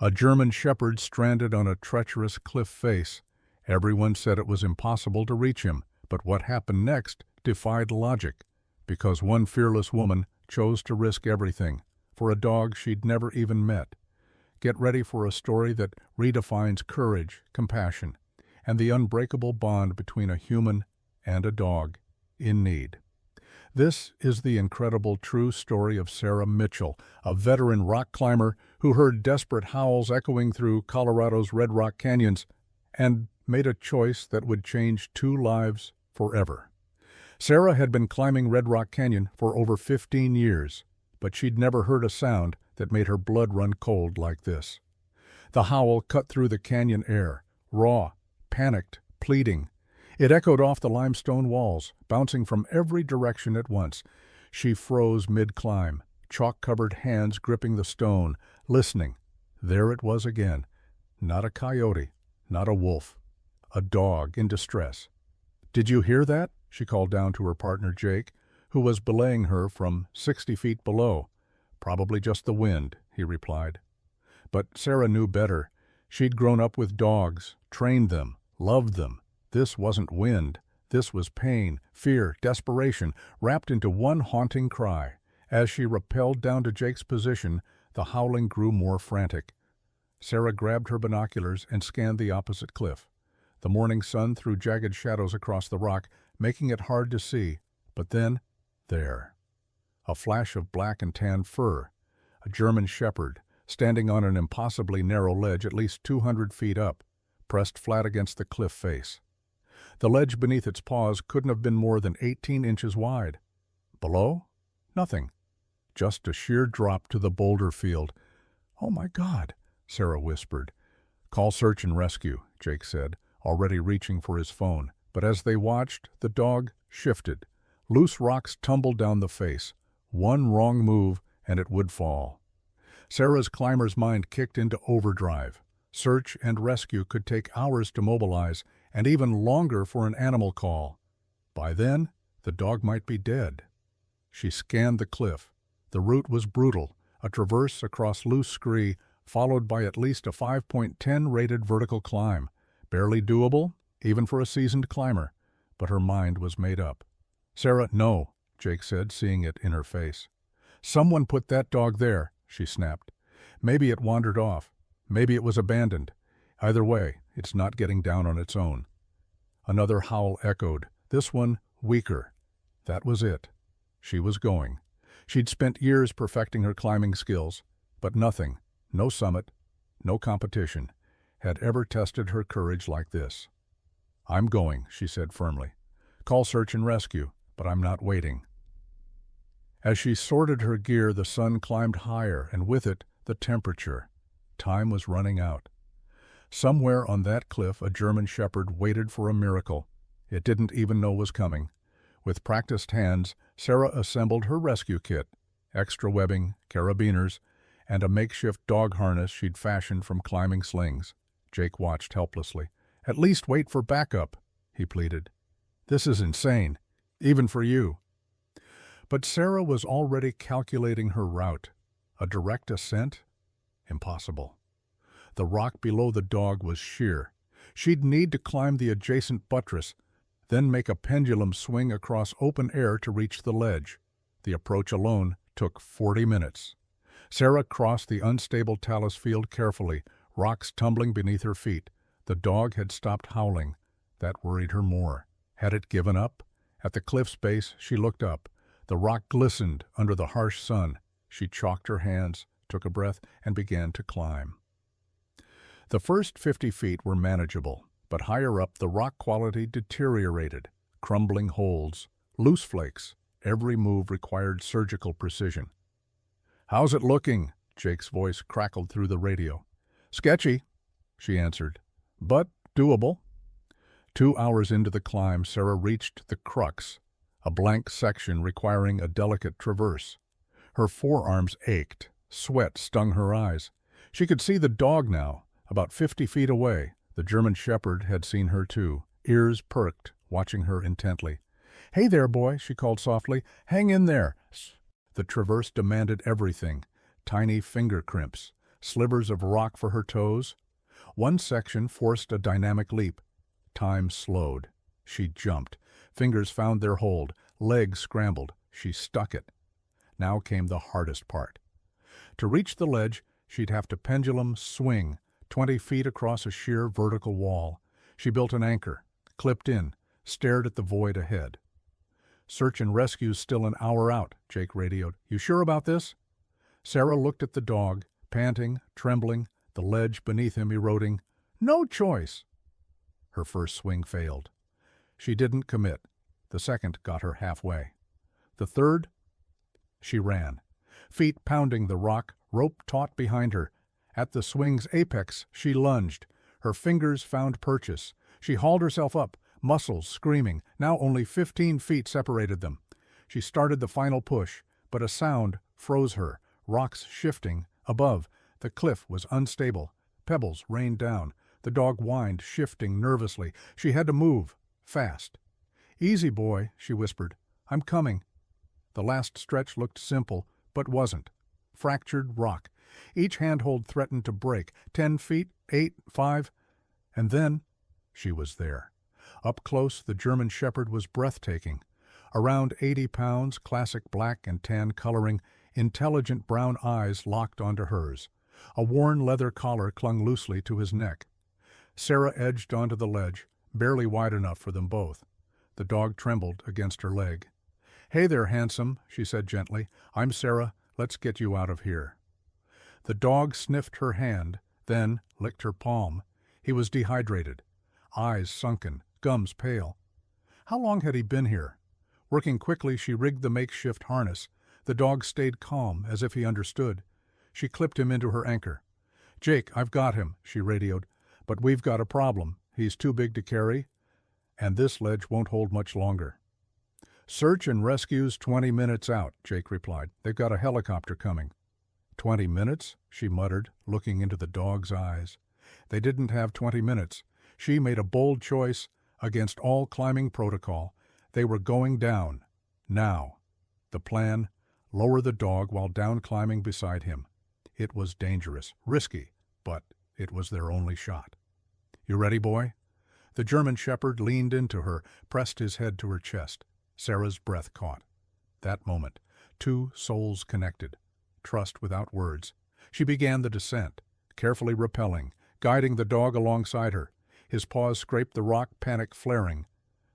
A German shepherd stranded on a treacherous cliff face. Everyone said it was impossible to reach him, but what happened next defied logic, because one fearless woman chose to risk everything for a dog she'd never even met. Get ready for a story that redefines courage, compassion, and the unbreakable bond between a human and a dog in need. This is the incredible true story of Sarah Mitchell, a veteran rock climber who heard desperate howls echoing through Colorado's Red Rock canyons and made a choice that would change 2 lives forever. Sarah had been climbing Red Rock Canyon for over 15 years, but she'd never heard a sound that made her blood run cold like this. The howl cut through the canyon air, raw, panicked, pleading. It echoed off the limestone walls, bouncing from every direction at once. She froze mid-climb, chalk-covered hands gripping the stone, listening. There it was again. Not a coyote, not a wolf. A dog in distress. "Did you hear that?" she called down to her partner Jake, who was belaying her from 60 feet below. "Probably just the wind," he replied. But Sarah knew better. She'd grown up with dogs, trained them, loved them. This wasn't wind. This was pain, fear, desperation, wrapped into one haunting cry. As she rappelled down to Jake's position, the howling grew more frantic. Sarah grabbed her binoculars and scanned the opposite cliff. The morning sun threw jagged shadows across the rock, making it hard to see. But then, there. A flash of black and tan fur. A German shepherd, standing on an impossibly narrow ledge at least 200 feet up, pressed flat against the cliff face. The ledge beneath its paws couldn't have been more than 18 inches wide. Below? Nothing. Just a sheer drop to the boulder field. "Oh my God," Sarah whispered. "Call search and rescue," Jake said, already reaching for his phone. But as they watched, the dog shifted. Loose rocks tumbled down the face. One wrong move, and it would fall. Sarah's climber's mind kicked into overdrive. Search and rescue could take hours to mobilize, and even longer for an animal call. By then, the dog might be dead. She scanned the cliff. The route was brutal, a traverse across loose scree, followed by at least a 5.10 rated vertical climb. Barely doable, even for a seasoned climber, but her mind was made up. "Sarah, no," Jake said, seeing it in her face. "Someone put that dog there," she snapped. "Maybe it wandered off. Maybe it was abandoned. Either way, it's not getting down on its own." Another howl echoed, this one weaker. That was it. She was going. She'd spent years perfecting her climbing skills, but nothing, no summit, no competition, had ever tested her courage like this. "I'm going," she said firmly. "Call search and rescue, but I'm not waiting." As she sorted her gear, the sun climbed higher, and with it, the temperature. Time was running out. Somewhere on that cliff, a German shepherd waited for a miracle it didn't even know was coming. With practiced hands, Sarah assembled her rescue kit, extra webbing, carabiners, and a makeshift dog harness she'd fashioned from climbing slings. Jake watched helplessly. "At least wait for backup," he pleaded. "This is insane, even for you." But Sarah was already calculating her route. A direct ascent? Impossible. The rock below the dog was sheer. She'd need to climb the adjacent buttress, then make a pendulum swing across open air to reach the ledge. The approach alone took 40 minutes. Sarah crossed the unstable talus field carefully, rocks tumbling beneath her feet. The dog had stopped howling. That worried her more. Had it given up? At the cliff's base, she looked up. The rock glistened under the harsh sun. She chalked her hands, took a breath, and began to climb. The first 50 feet were manageable, but higher up the rock quality deteriorated. Crumbling holds, loose flakes. Every move required surgical precision. "How's it looking?" Jake's voice crackled through the radio. "Sketchy," she answered, "but doable." 2 hours into the climb, Sarah reached the crux, a blank section requiring a delicate traverse. Her forearms ached. Sweat stung her eyes. She could see the dog now, about 50 feet away. The German shepherd had seen her too, ears perked, watching her intently. "Hey there, boy," she called softly. "Hang in there." The traverse demanded everything. Tiny finger crimps, slivers of rock for her toes. One section forced a dynamic leap. Time slowed. She jumped. Fingers found their hold. Legs scrambled. She stuck it. Now came the hardest part. To reach the ledge, she'd have to pendulum swing 20 feet across a sheer vertical wall. She built an anchor, clipped in, stared at the void ahead. "Search and rescue's still an hour out," Jake radioed. "You sure about this?" Sarah looked at the dog, panting, trembling, the ledge beneath him eroding. "No choice." Her first swing failed. She didn't commit. The second got her halfway. The third? She ran, feet pounding the rock, rope taut behind her. At the swing's apex, she lunged. Her fingers found purchase. She hauled herself up, muscles screaming. Now only 15 feet separated them. She started the final push, but a sound froze her. Rocks shifting. Above, the cliff was unstable. Pebbles rained down. The dog whined, shifting nervously. She had to move, fast. "Easy, boy," she whispered. "I'm coming." The last stretch looked simple, but wasn't. Fractured rock. Each handhold threatened to break. 10 feet, 8, 5, and then she was there. Up close, the German Shepherd was breathtaking. Around 80 pounds, classic black and tan coloring, intelligent brown eyes locked onto hers. A worn leather collar clung loosely to his neck. Sarah edged onto the ledge, barely wide enough for them both. The dog trembled against her leg. "Hey there, handsome," she said gently. "I'm Sarah. Let's get you out of here." The dog sniffed her hand, then licked her palm. He was dehydrated, eyes sunken, gums pale. How long had he been here? Working quickly, she rigged the makeshift harness. The dog stayed calm, as if he understood. She clipped him into her anchor. "Jake, I've got him," she radioed. "But we've got a problem. He's too big to carry, and this ledge won't hold much longer." "Search and rescue's 20 minutes out," Jake replied. "They've got a helicopter coming." 20 minutes? She muttered, looking into the dog's eyes. They didn't have 20 minutes. She made a bold choice against all climbing protocol. They were going down. Now. The plan: lower the dog while down climbing beside him. It was dangerous, risky, but it was their only shot. "You ready, boy?" The German Shepherd leaned into her, pressed his head to her chest. Sarah's breath caught. That moment, two souls connected. Trust without words. She began the descent, carefully rappelling, guiding the dog alongside her. His paws scraped the rock, panic flaring.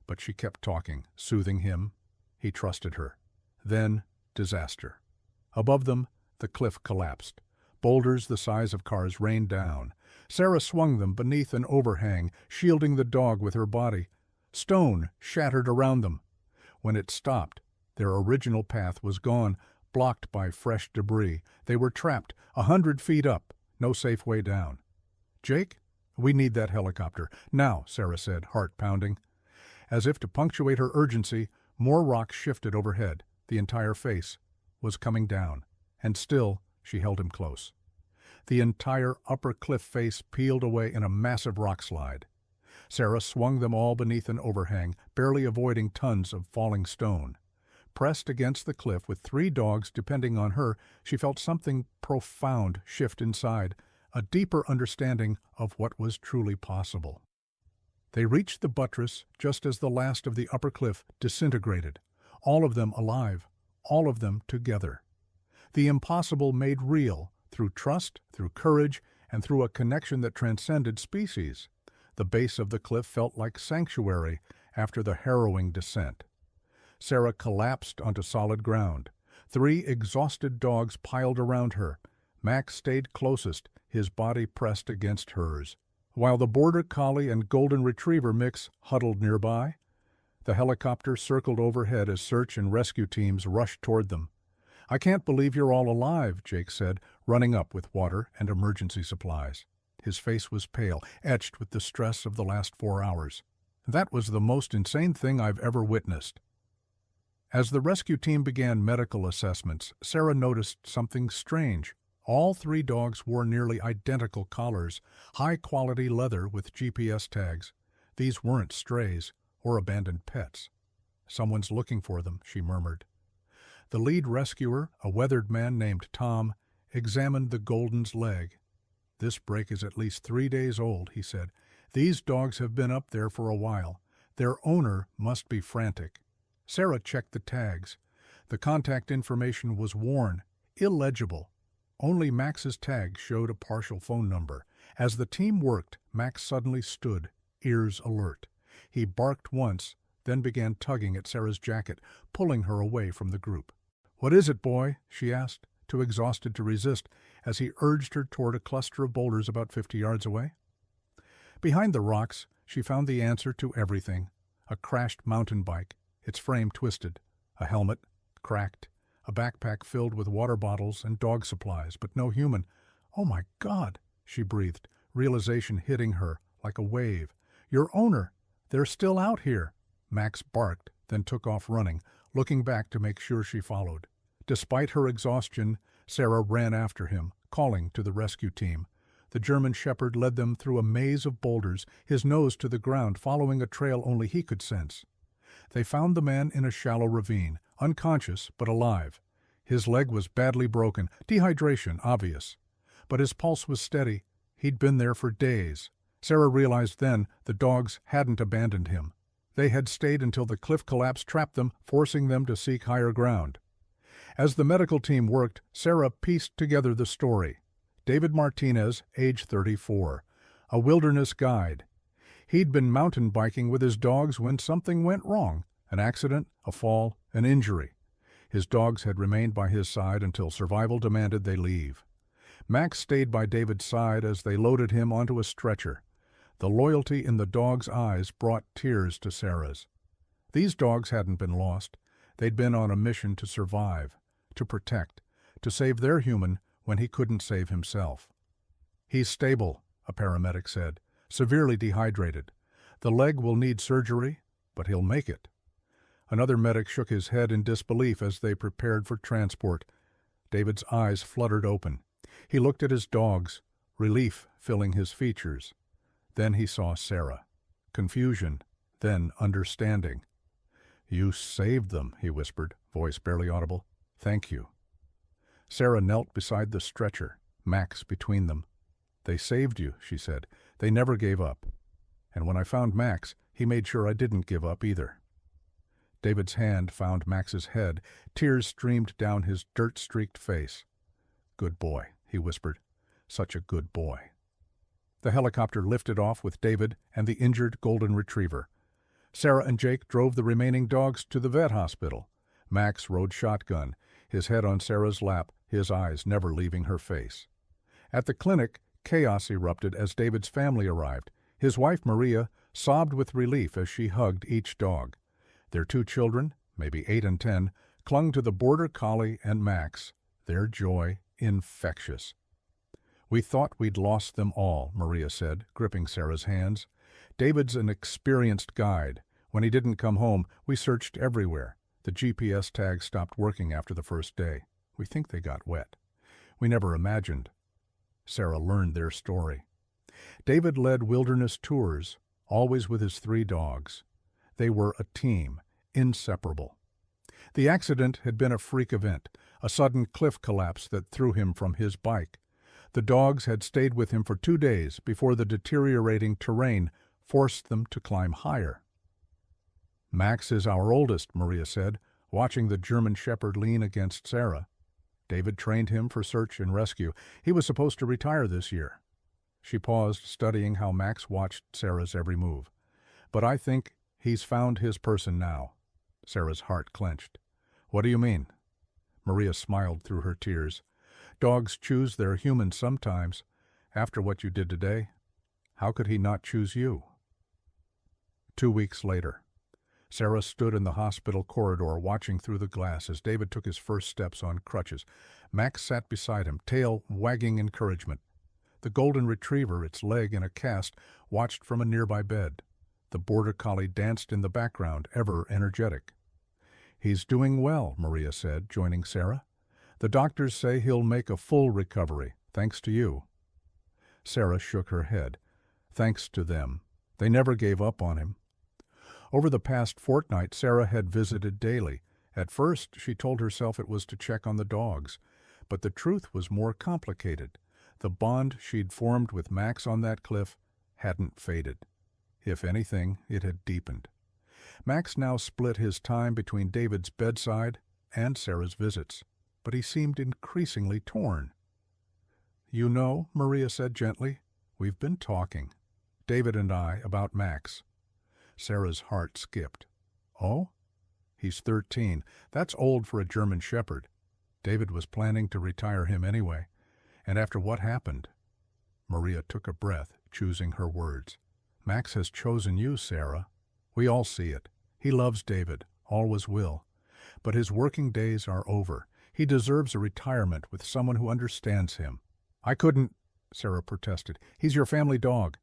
But she kept talking, soothing him. He trusted her. Then, disaster. Above them, the cliff collapsed. Boulders the size of cars rained down. Sarah swung them beneath an overhang, shielding the dog with her body. Stone shattered around them. When it stopped, their original path was gone, blocked by fresh debris. They were trapped, 100 feet up, no safe way down. "Jake, we need that helicopter. Now," Sarah said, heart pounding. As if to punctuate her urgency, more rocks shifted overhead. The entire face was coming down, and still she held him close. The entire upper cliff face peeled away in a massive rock slide. Sarah swung them all beneath an overhang, barely avoiding tons of falling stone. Pressed against the cliff with 3 dogs depending on her, she felt something profound shift inside, a deeper understanding of what was truly possible. They reached the buttress just as the last of the upper cliff disintegrated, all of them alive, all of them together. The impossible made real, through trust, through courage, and through a connection that transcended species. The base of the cliff felt like sanctuary after the harrowing descent. Sarah collapsed onto solid ground. 3 exhausted dogs piled around her. Max stayed closest, his body pressed against hers, while the border collie and golden retriever mix huddled nearby. The helicopter circled overhead as search and rescue teams rushed toward them. "I can't believe you're all alive," Jake said, running up with water and emergency supplies. His face was pale, etched with the stress of the last 4 hours. "That was the most insane thing I've ever witnessed." As the rescue team began medical assessments, Sarah noticed something strange. All 3 dogs wore nearly identical collars, high-quality leather with GPS tags. These weren't strays or abandoned pets. "Someone's looking for them," she murmured. The lead rescuer, a weathered man named Tom, examined the Golden's leg. "This break is at least 3 days old," he said. "These dogs have been up there for a while. Their owner must be frantic." Sarah checked the tags. The contact information was worn, illegible. Only Max's tag showed a partial phone number. As the team worked, Max suddenly stood, ears alert. He barked once, then began tugging at Sarah's jacket, pulling her away from the group. "What is it, boy?" she asked, too exhausted to resist, as he urged her toward a cluster of boulders about 50 yards away. Behind the rocks, she found the answer to everything. A crashed mountain bike, its frame twisted, a helmet, cracked, a backpack filled with water bottles and dog supplies, but no human. "Oh my God," she breathed, realization hitting her like a wave. "Your owner! They're still out here!" Max barked, then took off running, looking back to make sure she followed. Despite her exhaustion, Sarah ran after him, calling to the rescue team. The German shepherd led them through a maze of boulders, his nose to the ground, following a trail only he could sense. They found the man in a shallow ravine, unconscious but alive. His leg was badly broken, dehydration obvious. But his pulse was steady. He'd been there for days. Sarah realized then the dogs hadn't abandoned him. They had stayed until the cliff collapse trapped them, forcing them to seek higher ground. As the medical team worked, Sarah pieced together the story. David Martinez, age 34, a wilderness guide. He'd been mountain biking with his dogs when something went wrong, an accident, a fall, an injury. His dogs had remained by his side until survival demanded they leave. Max stayed by David's side as they loaded him onto a stretcher. The loyalty in the dog's eyes brought tears to Sarah's. These dogs hadn't been lost. They'd been on a mission to survive, to protect, to save their human when he couldn't save himself. "He's stable," a paramedic said, "severely dehydrated. The leg will need surgery, but he'll make it." Another medic shook his head in disbelief as they prepared for transport. David's eyes fluttered open. He looked at his dogs, relief filling his features. Then he saw Sarah. Confusion, then understanding. "You saved them," he whispered, voice barely audible. "Thank you." Sarah knelt beside the stretcher, Max between them. "They saved you," she said. "They never gave up. And when I found Max, he made sure I didn't give up either." David's hand found Max's head. Tears streamed down his dirt-streaked face. "Good boy," he whispered. "Such a good boy." The helicopter lifted off with David and the injured golden retriever. Sarah and Jake drove the remaining dogs to the vet hospital. Max rode shotgun, his head on Sarah's lap, his eyes never leaving her face. At the clinic, chaos erupted as David's family arrived. His wife, Maria, sobbed with relief as she hugged each dog. Their 2 children, maybe 8 and 10, clung to the border collie and Max, their joy infectious. "We thought we'd lost them all," Maria said, gripping Sarah's hands. "David's an experienced guide. When he didn't come home, we searched everywhere. The GPS tag stopped working after the first day. We think they got wet. We never imagined." Sarah learned their story. David led wilderness tours, always with his 3 dogs. They were a team, inseparable. The accident had been a freak event, a sudden cliff collapse that threw him from his bike. The dogs had stayed with him for 2 days before the deteriorating terrain forced them to climb higher. "Max is our oldest," Maria said, watching the German shepherd lean against Sarah. "David trained him for search and rescue. He was supposed to retire this year." She paused, studying how Max watched Sarah's every move. "But I think he's found his person now." Sarah's heart clenched. "What do you mean?" Maria smiled through her tears. "Dogs choose their humans sometimes. After what you did today, how could he not choose you?" 2 weeks later. Sarah stood in the hospital corridor watching through the glass as David took his first steps on crutches. Max sat beside him, tail wagging encouragement. The golden retriever, its leg in a cast, watched from a nearby bed. The border collie danced in the background, ever energetic. "He's doing well," Maria said, joining Sarah. "The doctors say he'll make a full recovery, thanks to you." Sarah shook her head. "Thanks to them. They never gave up on him." Over the past fortnight, Sarah had visited daily. At first, she told herself it was to check on the dogs. But the truth was more complicated. The bond she'd formed with Max on that cliff hadn't faded. If anything, it had deepened. Max now split his time between David's bedside and Sarah's visits, but he seemed increasingly torn. "You know," Maria said gently, "we've been talking, David and I, about Max." Sarah's heart skipped. "Oh? He's 13. That's old for a German shepherd. David was planning to retire him anyway. And after what happened—" Maria took a breath, choosing her words. "Max has chosen you, Sarah. We all see it. He loves David, always will. But his working days are over. He deserves a retirement with someone who understands him." "I couldn't," Sarah protested. "He's your family dog."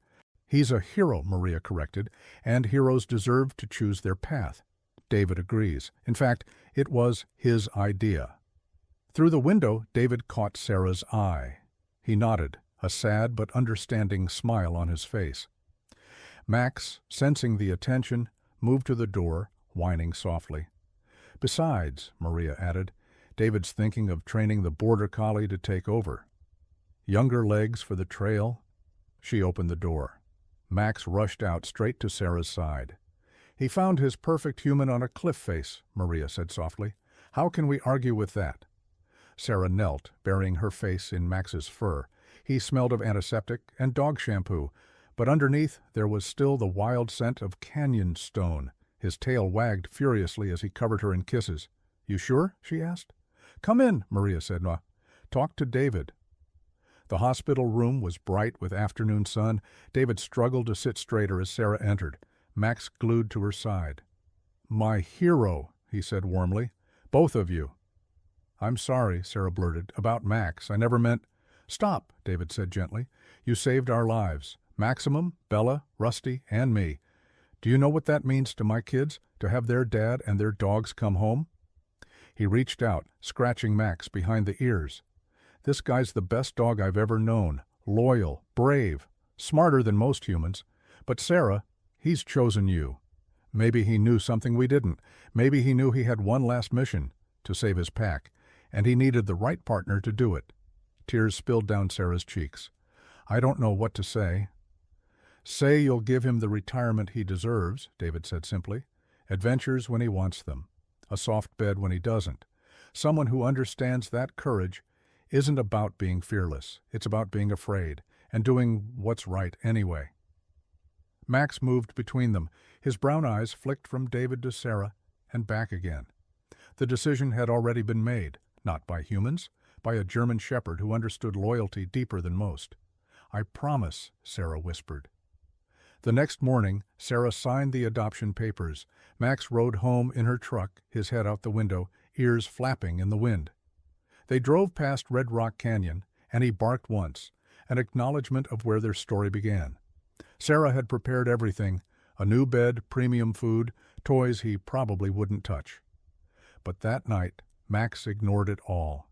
"He's a hero," Maria corrected, "and heroes deserve to choose their path." David agrees. In fact, it was his idea. Through the window, David caught Sarah's eye. He nodded, a sad but understanding smile on his face. Max, sensing the attention, moved to the door, whining softly. "Besides," Maria added, "David's thinking of training the border collie to take over. Younger legs for the trail." She opened the door. Max rushed out straight to Sarah's side. "He found his perfect human on a cliff face," Maria said softly. "How can we argue with that?" Sarah knelt, burying her face in Max's fur. He smelled of antiseptic and dog shampoo, but underneath there was still the wild scent of canyon stone. His tail wagged furiously as he covered her in kisses. "You sure?" she asked. "Come in," Maria said. "Talk to David." The hospital room was bright with afternoon sun. David struggled to sit straighter as Sarah entered. Max glued to her side. "My hero," he said warmly. "Both of you." "I'm sorry," Sarah blurted, "about Max. I never meant—" "Stop," David said gently. "You saved our lives. Maximum, Bella, Rusty, and me. Do you know what that means to my kids, to have their dad and their dogs come home?" He reached out, scratching Max behind the ears. "This guy's the best dog I've ever known. Loyal, brave, smarter than most humans. But Sarah, he's chosen you. Maybe he knew something we didn't. Maybe he knew he had one last mission, to save his pack, and he needed the right partner to do it." Tears spilled down Sarah's cheeks. "I don't know what to say." "Say you'll give him the retirement he deserves," David said simply. "Adventures when he wants them. A soft bed when he doesn't. Someone who understands that courage isn't about being fearless. It's about being afraid and doing what's right anyway." Max moved between them. His brown eyes flicked from David to Sarah and back again. The decision had already been made, not by humans, by a German shepherd who understood loyalty deeper than most. "I promise," Sarah whispered. The next morning, Sarah signed the adoption papers. Max rode home in her truck, his head out the window, ears flapping in the wind. They drove past Red Rock Canyon, and he barked once, an acknowledgement of where their story began. Sarah had prepared everything, a new bed, premium food, toys he probably wouldn't touch. But that night, Max ignored it all.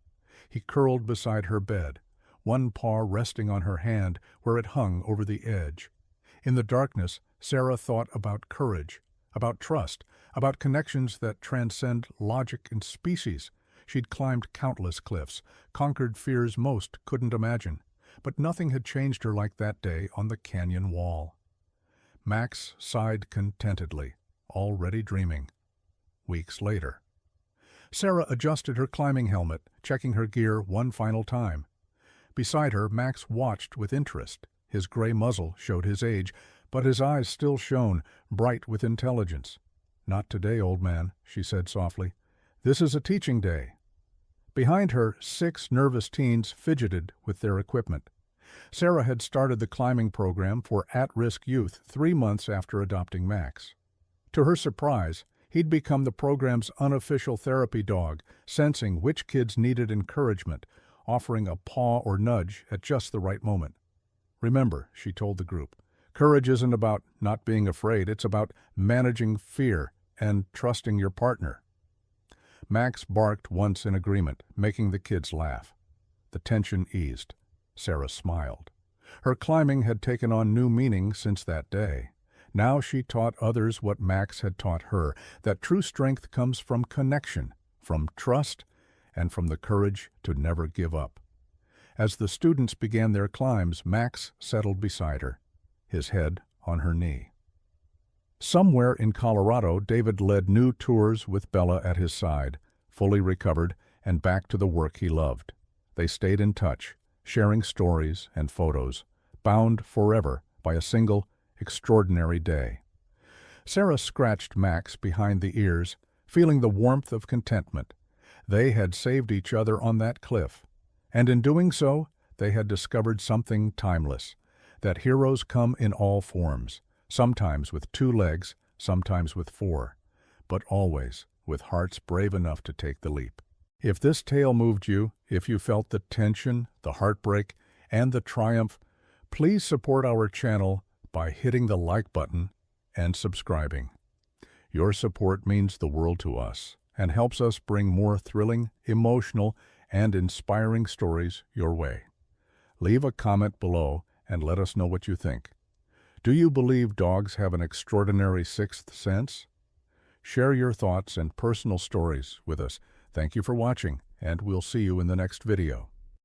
He curled beside her bed, one paw resting on her hand where it hung over the edge. In the darkness, Sarah thought about courage, about trust, about connections that transcend logic and species. She'd climbed countless cliffs, conquered fears most couldn't imagine, but nothing had changed her like that day on the canyon wall. Max sighed contentedly, already dreaming. Weeks later. Sarah adjusted her climbing helmet, checking her gear one final time. Beside her, Max watched with interest. His gray muzzle showed his age, but his eyes still shone, bright with intelligence. "Not today, old man," she said softly. "This is a teaching day." Behind her, 6 nervous teens fidgeted with their equipment. Sarah had started the climbing program for at-risk youth 3 months after adopting Max. To her surprise, he'd become the program's unofficial therapy dog, sensing which kids needed encouragement, offering a paw or nudge at just the right moment. "Remember," she told the group, "courage isn't about not being afraid, it's about managing fear and trusting your partner." Max barked once in agreement, making the kids laugh. The tension eased. Sarah smiled. Her climbing had taken on new meaning since that day. Now she taught others what Max had taught her, that true strength comes from connection, from trust, and from the courage to never give up. As the students began their climbs, Max settled beside her, his head on her knee. Somewhere in Colorado, David led new tours with Bella at his side, fully recovered and back to the work he loved. They stayed in touch, sharing stories and photos, bound forever by a single, extraordinary day. Sarah scratched Max behind the ears, feeling the warmth of contentment. They had saved each other on that cliff, and in doing so, they had discovered something timeless, that heroes come in all forms, sometimes with 2 legs, sometimes with 4, but always with hearts brave enough to take the leap. If this tale moved you, if you felt the tension, the heartbreak, and the triumph, please support our channel by hitting the like button and subscribing. Your support means the world to us and helps us bring more thrilling, emotional, and inspiring stories your way. Leave a comment below and let us know what you think. Do you believe dogs have an extraordinary sixth sense? Share your thoughts and personal stories with us. Thank you for watching, and we'll see you in the next video.